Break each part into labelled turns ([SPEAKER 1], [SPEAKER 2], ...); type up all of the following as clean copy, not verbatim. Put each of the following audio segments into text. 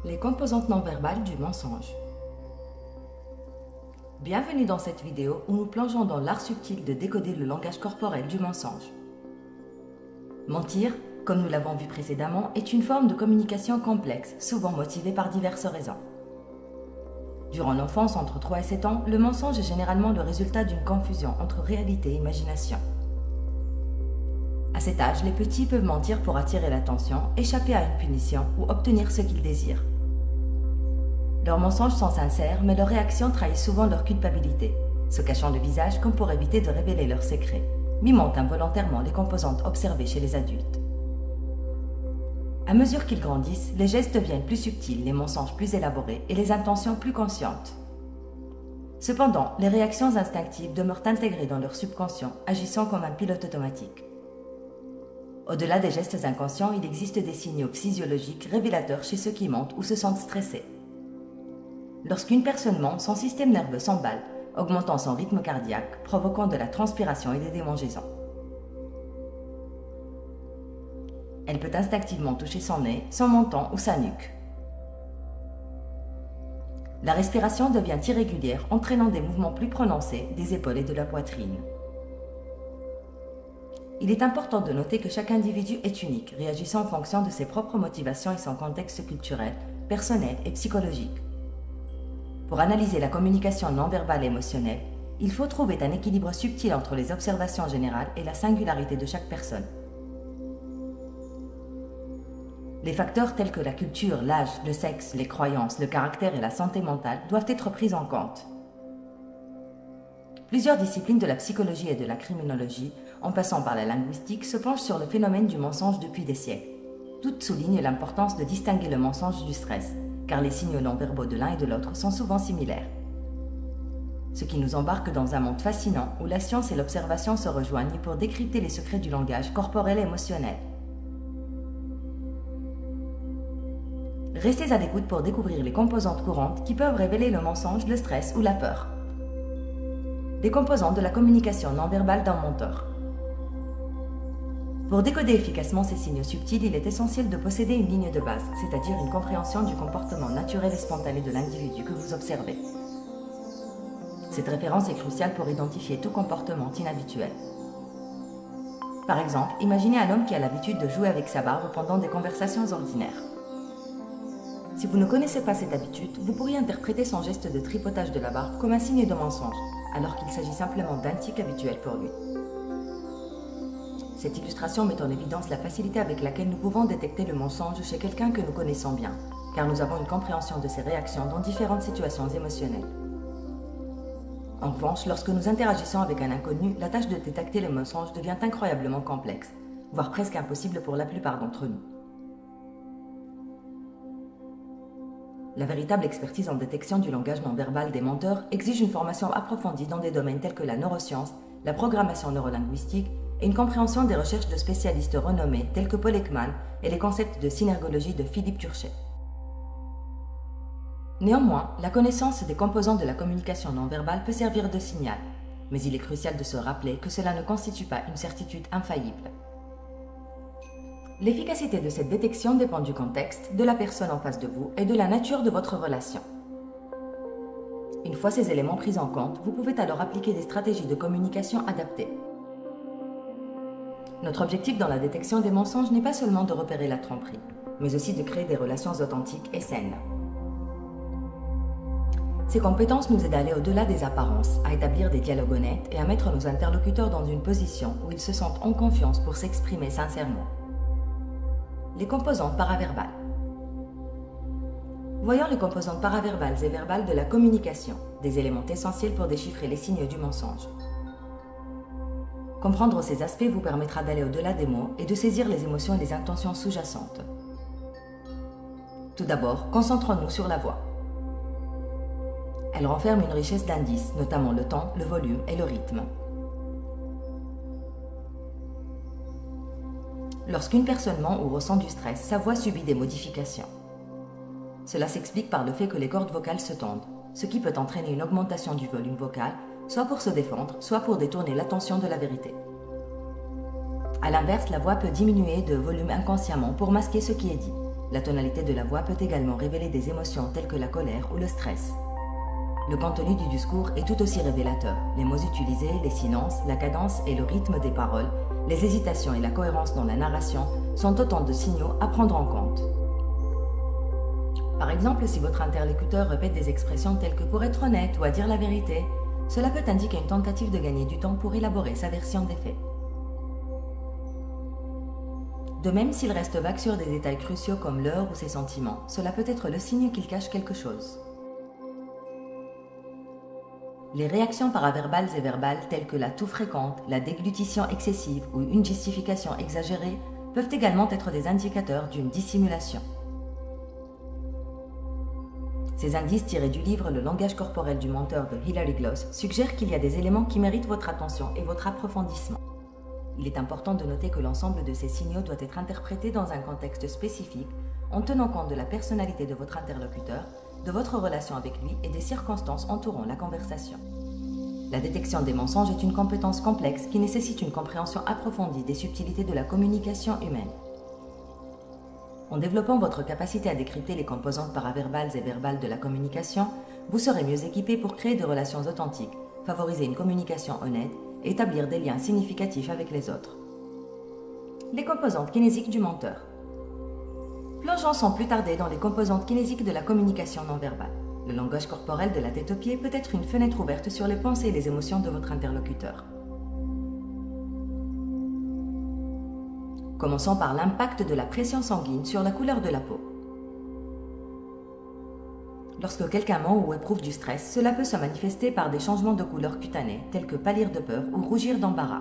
[SPEAKER 1] Les composantes non verbales du mensonge. Bienvenue dans cette vidéo où nous plongeons dans l'art subtil de décoder le langage corporel du mensonge. Mentir, comme nous l'avons vu précédemment, est une forme de communication complexe, souvent motivée par diverses raisons. Durant l'enfance, entre 3 et 7 ans, le mensonge est généralement le résultat d'une confusion entre réalité et imagination. À cet âge, les petits peuvent mentir pour attirer l'attention, échapper à une punition ou obtenir ce qu'ils désirent. Leurs mensonges sont sincères, mais leurs réactions trahissent souvent leur culpabilité, se cachant le visage comme pour éviter de révéler leurs secrets, mimant involontairement les composantes observées chez les adultes. À mesure qu'ils grandissent, les gestes deviennent plus subtils, les mensonges plus élaborés et les intentions plus conscientes. Cependant, les réactions instinctives demeurent intégrées dans leur subconscient, agissant comme un pilote automatique. Au-delà des gestes inconscients, il existe des signaux physiologiques révélateurs chez ceux qui mentent ou se sentent stressés. Lorsqu'une personne ment, son système nerveux s'emballe, augmentant son rythme cardiaque, provoquant de la transpiration et des démangeaisons. Elle peut instinctivement toucher son nez, son menton ou sa nuque. La respiration devient irrégulière, entraînant des mouvements plus prononcés des épaules et de la poitrine. Il est important de noter que chaque individu est unique, réagissant en fonction de ses propres motivations et son contexte culturel, personnel et psychologique. Pour analyser la communication non verbale et émotionnelle, il faut trouver un équilibre subtil entre les observations générales et la singularité de chaque personne. Les facteurs tels que la culture, l'âge, le sexe, les croyances, le caractère et la santé mentale doivent être pris en compte. Plusieurs disciplines de la psychologie et de la criminologie, en passant par la linguistique, se penchent sur le phénomène du mensonge depuis des siècles. Toutes soulignent l'importance de distinguer le mensonge du stress, car les signaux non-verbaux de l'un et de l'autre sont souvent similaires. Ce qui nous embarque dans un monde fascinant où la science et l'observation se rejoignent pour décrypter les secrets du langage corporel et émotionnel. Restez à l'écoute pour découvrir les composantes courantes qui peuvent révéler le mensonge, le stress ou la peur. Les composantes de la communication non-verbale d'un menteur. Pour décoder efficacement ces signaux subtils, il est essentiel de posséder une ligne de base, c'est-à-dire une compréhension du comportement naturel et spontané de l'individu que vous observez. Cette référence est cruciale pour identifier tout comportement inhabituel. Par exemple, imaginez un homme qui a l'habitude de jouer avec sa barbe pendant des conversations ordinaires. Si vous ne connaissez pas cette habitude, vous pourriez interpréter son geste de tripotage de la barbe comme un signe de mensonge, alors qu'il s'agit simplement d'un tic habituel pour lui. Cette illustration met en évidence la facilité avec laquelle nous pouvons détecter le mensonge chez quelqu'un que nous connaissons bien, car nous avons une compréhension de ses réactions dans différentes situations émotionnelles. En revanche, lorsque nous interagissons avec un inconnu, la tâche de détecter le mensonge devient incroyablement complexe, voire presque impossible pour la plupart d'entre nous. La véritable expertise en détection du langage non verbal des menteurs exige une formation approfondie dans des domaines tels que la neuroscience, la programmation neurolinguistique et une compréhension des recherches de spécialistes renommés tels que Paul Ekman et les concepts de synergologie de Philippe Turchet. Néanmoins, la connaissance des composants de la communication non verbale peut servir de signal, mais il est crucial de se rappeler que cela ne constitue pas une certitude infaillible. L'efficacité de cette détection dépend du contexte, de la personne en face de vous et de la nature de votre relation. Une fois ces éléments pris en compte, vous pouvez alors appliquer des stratégies de communication adaptées. Notre objectif dans la détection des mensonges n'est pas seulement de repérer la tromperie, mais aussi de créer des relations authentiques et saines. Ces compétences nous aident à aller au-delà des apparences, à établir des dialogues honnêtes et à mettre nos interlocuteurs dans une position où ils se sentent en confiance pour s'exprimer sincèrement. Les composantes paraverbales. Voyons les composantes paraverbales et verbales de la communication, des éléments essentiels pour déchiffrer les signes du mensonge. Comprendre ces aspects vous permettra d'aller au-delà des mots et de saisir les émotions et les intentions sous-jacentes. Tout d'abord, concentrons-nous sur la voix. Elle renferme une richesse d'indices, notamment le ton, le volume et le rythme. Lorsqu'une personne ment ou ressent du stress, sa voix subit des modifications. Cela s'explique par le fait que les cordes vocales se tendent, ce qui peut entraîner une augmentation du volume vocal, soit pour se défendre, soit pour détourner l'attention de la vérité. A l'inverse, la voix peut diminuer de volume inconsciemment pour masquer ce qui est dit, La tonalité de la voix peut également révéler des émotions telles que la colère ou le stress. Le contenu du discours est tout aussi révélateur. Les mots utilisés, les silences, la cadence et le rythme des paroles, les hésitations et la cohérence dans la narration sont autant de signaux à prendre en compte. Par exemple, si votre interlocuteur répète des expressions telles que « pour être honnête » ou « à dire la vérité », cela peut indiquer une tentative de gagner du temps pour élaborer sa version des faits. De même, s'il reste vague sur des détails cruciaux comme l'heure ou ses sentiments, cela peut être le signe qu'il cache quelque chose. Les réactions paraverbales et verbales telles que la toux fréquente, la déglutition excessive ou une justification exagérée peuvent également être des indicateurs d'une dissimulation. Ces indices tirés du livre Le langage corporel du menteur de Hilary Gloss suggèrent qu'il y a des éléments qui méritent votre attention et votre approfondissement. Il est important de noter que l'ensemble de ces signaux doit être interprété dans un contexte spécifique en tenant compte de la personnalité de votre interlocuteur, de votre relation avec lui et des circonstances entourant la conversation. La détection des mensonges est une compétence complexe qui nécessite une compréhension approfondie des subtilités de la communication humaine. En développant votre capacité à décrypter les composantes paraverbales et verbales de la communication, vous serez mieux équipé pour créer des relations authentiques, favoriser une communication honnête et établir des liens significatifs avec les autres. Les composantes kinésiques du menteur. Plongeons sans plus tarder dans les composantes kinésiques de la communication non verbale. Le langage corporel de la tête aux pieds peut être une fenêtre ouverte sur les pensées et les émotions de votre interlocuteur. Commençons par l'impact de la pression sanguine sur la couleur de la peau. Lorsque quelqu'un ment ou éprouve du stress, cela peut se manifester par des changements de couleur cutanée, tels que pâlir de peur ou rougir d'embarras.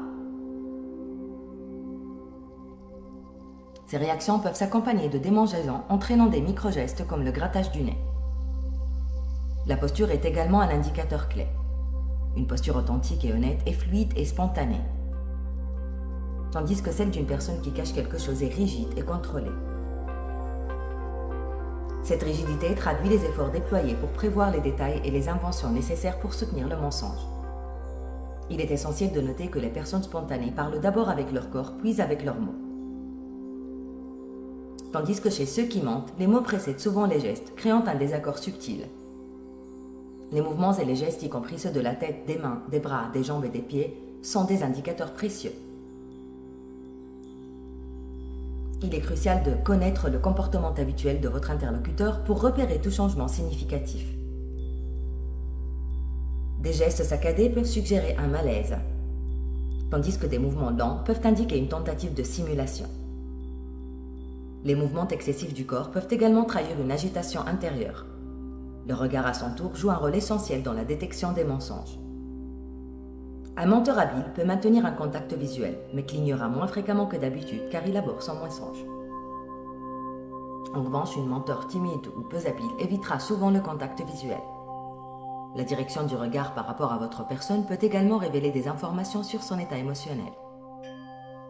[SPEAKER 1] Ces réactions peuvent s'accompagner de démangeaisons, entraînant des micro-gestes comme le grattage du nez. La posture est également un indicateur clé. Une posture authentique et honnête est fluide et spontanée, tandis que celle d'une personne qui cache quelque chose est rigide et contrôlée. Cette rigidité traduit les efforts déployés pour prévoir les détails et les inventions nécessaires pour soutenir le mensonge. Il est essentiel de noter que les personnes spontanées parlent d'abord avec leur corps, puis avec leurs mots. Tandis que chez ceux qui mentent, les mots précèdent souvent les gestes, créant un désaccord subtil. Les mouvements et les gestes, y compris ceux de la tête, des mains, des bras, des jambes et des pieds, sont des indicateurs précieux. Il est crucial de connaître le comportement habituel de votre interlocuteur pour repérer tout changement significatif. Des gestes saccadés peuvent suggérer un malaise, tandis que des mouvements lents peuvent indiquer une tentative de simulation. Les mouvements excessifs du corps peuvent également trahir une agitation intérieure. Le regard à son tour joue un rôle essentiel dans la détection des mensonges. Un menteur habile peut maintenir un contact visuel, mais clignera moins fréquemment que d'habitude car il aborde son mensonge. En revanche, une menteur timide ou peu habile évitera souvent le contact visuel. La direction du regard par rapport à votre personne peut également révéler des informations sur son état émotionnel.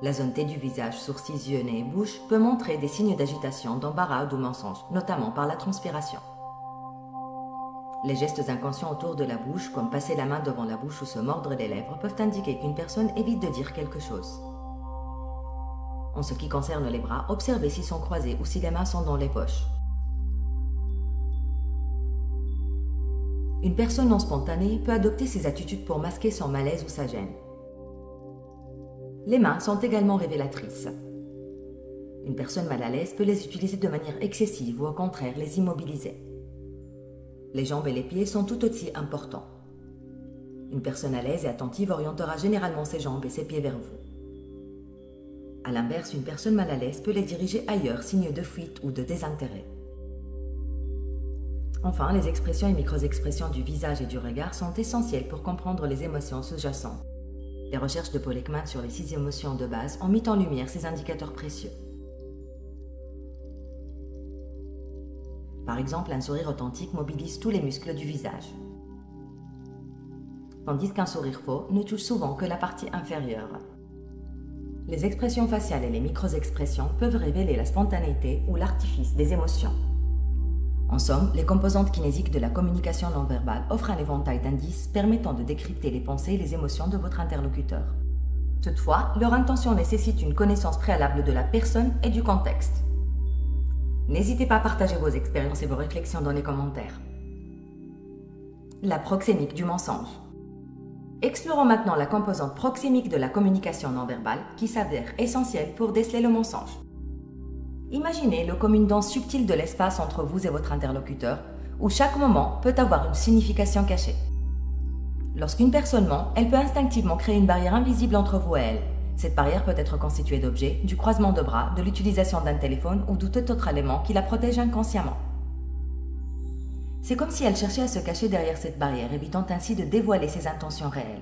[SPEAKER 1] La zone T du visage, sourcils, yeux, nez et bouche peut montrer des signes d'agitation, d'embarras ou de mensonge, notamment par la transpiration. Les gestes inconscients autour de la bouche, comme passer la main devant la bouche ou se mordre les lèvres, peuvent indiquer qu'une personne évite de dire quelque chose. En ce qui concerne les bras, observez s'ils sont croisés ou si les mains sont dans les poches. Une personne non spontanée peut adopter ces attitudes pour masquer son malaise ou sa gêne. Les mains sont également révélatrices. Une personne mal à l'aise peut les utiliser de manière excessive ou au contraire les immobiliser. Les jambes et les pieds sont tout aussi importants. Une personne à l'aise et attentive orientera généralement ses jambes et ses pieds vers vous. A l'inverse, une personne mal à l'aise peut les diriger ailleurs, signe de fuite ou de désintérêt. Enfin, les expressions et micro-expressions du visage et du regard sont essentielles pour comprendre les émotions sous-jacentes. Les recherches de Paul Ekman sur les 6 émotions de base ont mis en lumière ces indicateurs précieux. Par exemple, un sourire authentique mobilise tous les muscles du visage, tandis qu'un sourire faux ne touche souvent que la partie inférieure. Les expressions faciales et les micro-expressions peuvent révéler la spontanéité ou l'artifice des émotions. En somme, les composantes kinésiques de la communication non verbale offrent un éventail d'indices permettant de décrypter les pensées et les émotions de votre interlocuteur. Toutefois, leur intention nécessite une connaissance préalable de la personne et du contexte. N'hésitez pas à partager vos expériences et vos réflexions dans les commentaires. La proxémique du mensonge. Explorons maintenant la composante proxémique de la communication non verbale qui s'avère essentielle pour déceler le mensonge. Imaginez-le comme une danse subtile de l'espace entre vous et votre interlocuteur, où chaque moment peut avoir une signification cachée. Lorsqu'une personne ment, elle peut instinctivement créer une barrière invisible entre vous et elle. Cette barrière peut être constituée d'objets, du croisement de bras, de l'utilisation d'un téléphone ou de tout autre élément qui la protège inconsciemment. C'est comme si elle cherchait à se cacher derrière cette barrière, évitant ainsi de dévoiler ses intentions réelles.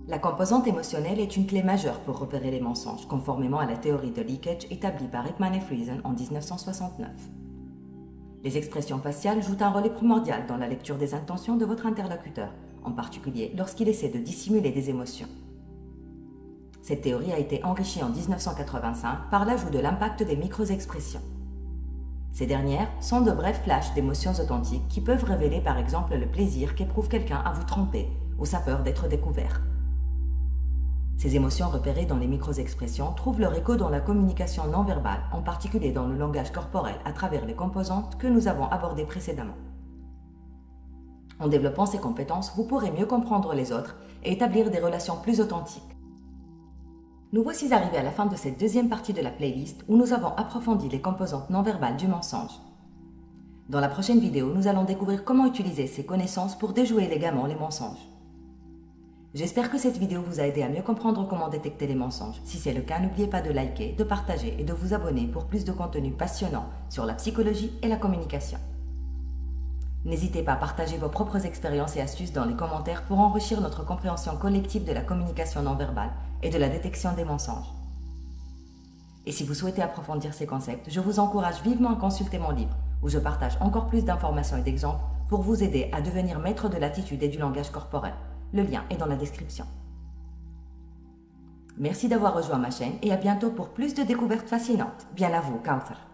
[SPEAKER 1] La composante émotionnelle est une clé majeure pour repérer les mensonges, conformément à la théorie de leakage établie par Ekman et Friesen en 1969. Les expressions faciales jouent un rôle primordial dans la lecture des intentions de votre interlocuteur, en particulier lorsqu'il essaie de dissimuler des émotions. Cette théorie a été enrichie en 1985 par l'ajout de l'impact des micro-expressions. Ces dernières sont de brefs flashs d'émotions authentiques qui peuvent révéler par exemple le plaisir qu'éprouve quelqu'un à vous tromper ou sa peur d'être découvert. Ces émotions repérées dans les micro-expressions trouvent leur écho dans la communication non verbale, en particulier dans le langage corporel à travers les composantes que nous avons abordées précédemment. En développant ces compétences, vous pourrez mieux comprendre les autres et établir des relations plus authentiques. Nous voici arrivés à la fin de cette deuxième partie de la playlist où nous avons approfondi les composantes non verbales du mensonge. Dans la prochaine vidéo, nous allons découvrir comment utiliser ces connaissances pour déjouer élégamment les mensonges. J'espère que cette vidéo vous a aidé à mieux comprendre comment détecter les mensonges. Si c'est le cas, n'oubliez pas de liker, de partager et de vous abonner pour plus de contenu passionnant sur la psychologie et la communication. N'hésitez pas à partager vos propres expériences et astuces dans les commentaires pour enrichir notre compréhension collective de la communication non verbale et de la détection des mensonges. Et si vous souhaitez approfondir ces concepts, je vous encourage vivement à consulter mon livre, où je partage encore plus d'informations et d'exemples pour vous aider à devenir maître de l'attitude et du langage corporel. Le lien est dans la description. Merci d'avoir rejoint ma chaîne et à bientôt pour plus de découvertes fascinantes. Bien à vous, Kauthar.